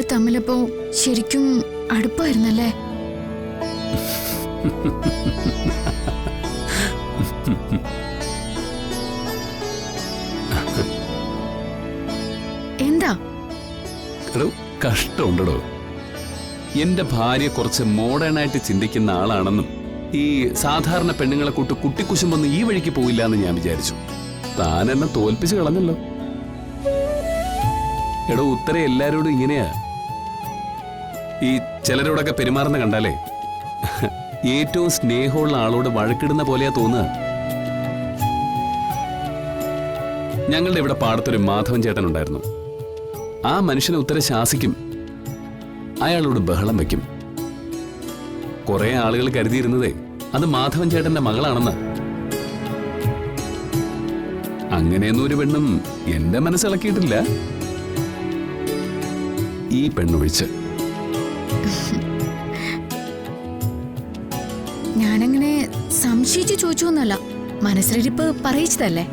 നിങ്ങൾ തമ്മിലപ്പോ ശരിക്കും അടുപ്പായിരുന്നല്ലേ? എന്താ കഷ്ടമുണ്ടോ? എന്റെ ഭാര്യ കുറച്ച് മോഡേൺ ആയിട്ട് ചിന്തിക്കുന്ന ആളാണെന്നും ഈ സാധാരണ പെണ്ണുങ്ങളെ കൂട്ട് കുട്ടിക്കുശുമ്പൊന്നും ഈ വഴിക്ക് പോയില്ല എന്ന് ഞാൻ വിചാരിച്ചു. താൻ എന്നെ തോൽപ്പിച്ച് കളഞ്ഞല്ലോ. എടോ, ഉത്തര എല്ലാരോടും ഇങ്ങനെയാ. ഈ ചിലരോടൊക്കെ പെരുമാറുന്ന കണ്ടാലേ ഏറ്റവും സ്നേഹമുള്ള ആളോട് വഴക്കിടുന്ന പോലെയാ തോന്നുക. ഞങ്ങളുടെ ഇവിടെ പാടത്തൊരു മാധവൻ ചേട്ടൻ ഉണ്ടായിരുന്നു. ആ മനുഷ്യനെ ഉത്തര ശാസിക്കും, അയാളോട് ബഹളം വയ്ക്കും. കുറെ ആളുകൾ കരുതിയിരുന്നതേ അത് മാധവൻ ചേട്ടന്റെ മകളാണെന്ന്. അങ്ങനെയൊന്നും ഒരു പെണ്ണും എന്റെ മനസ്സിളക്കിയിട്ടില്ല, ഈ പെണ്ണൊഴിച്ച്. ഞാനങ്ങനെ സംശയിച്ചു ചോദിച്ചൊന്നല്ല, മനസ്സിലിരിപ്പ് പറയിച്ചതല്ലേ.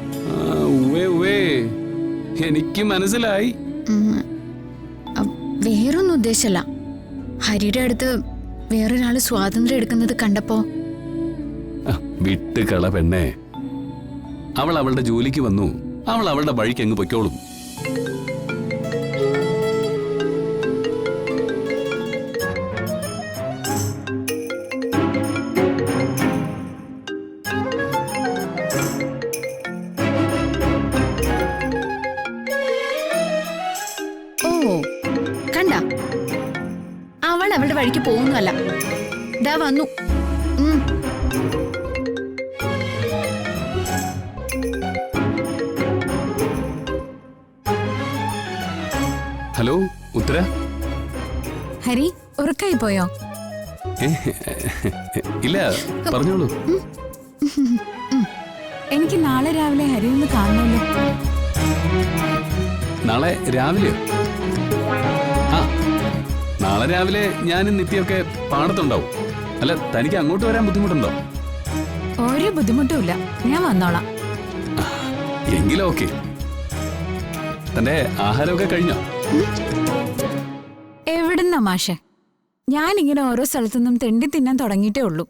എനിക്ക് മനസ്സിലായി. വേറൊന്നും ഉദ്ദേശല്ല. ഹരിയുടെ അടുത്ത് വേറൊരാള് സ്വാതന്ത്ര്യം എടുക്കുന്നത് കണ്ടപ്പോ. വിട്ടുകള പെണ്ണെ, അവൾ അവളുടെ ജോലിക്ക് വന്നു, അവൾ അവളുടെ വഴിക്ക് അങ്ങ് പൊയ്ക്കോളും. അവളുടെ വഴിക്ക് പോകുന്നല്ല, ദാ വന്നു. ഹലോ ഉത്തര. ഹരി, ഉറക്കായി പോയോ? ഇല്ല, പറഞ്ഞോളൂ. എനിക്ക് നാളെ രാവിലെ ഹരി ഒന്ന് കാണണമല്ലോ. നാളെ രാവിലെ? ആ, നാളെ രാവിലെ ഞാനും നിത്യമൊക്കെ പാടത്തുണ്ടാവും. അല്ല, തനിക്ക് അങ്ങോട്ട് വരാൻ ബുദ്ധിമുട്ടുണ്ടോ? ഒരു ബുദ്ധിമുട്ടുമില്ല, ഞാൻ വന്നോളാം. എങ്കിലും ഓക്കെ. തന്റെ ആഹാരമൊക്കെ കഴിഞ്ഞോ? എവിടുന്ന മാഷെ, ഞാനിങ്ങനെ ഓരോ സ്ഥലത്തുനിന്നും തെണ്ടി തിന്നാൻ തുടങ്ങിയിട്ടേ ഉള്ളൂ.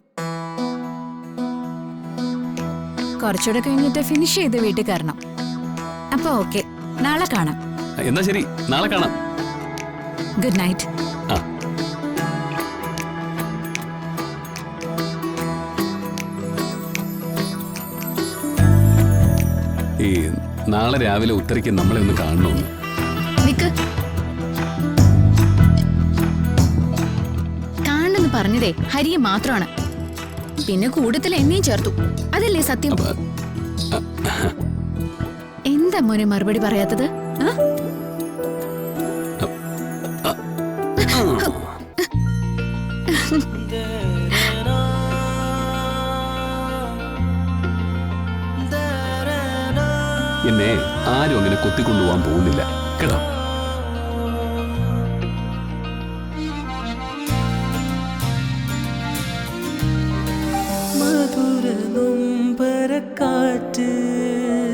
കുറച്ചുകൂടെ കഴിഞ്ഞിട്ട് ഫിനിഷ് ചെയ്ത് വീട്ടിൽ കയറണം. അപ്പൊ ഓക്കെ, നാളെ കാണാം. എന്നാ ശരി, നാളെ കാണാം. Good night. ഈ നാളെ രാവിലെ ഉത്തരയ്ക്ക് നമ്മളെ ഒന്ന് കാണണമെന്ന്. കാണണമെന്ന് പറഞ്ഞതേ ഹരിയെ മാത്രമാണ്, പിന്നെ കൂടുതൽ എന്നെയും ചേർത്തു. അതല്ലേ സത്യം? എന്താ മോനെ മറുപടി പറയാത്തത്? എന്നെ ആരും അങ്ങനെ കൊത്തിക്കൊണ്ടുപോകാൻ പോകുന്നില്ല കേട്ടോ.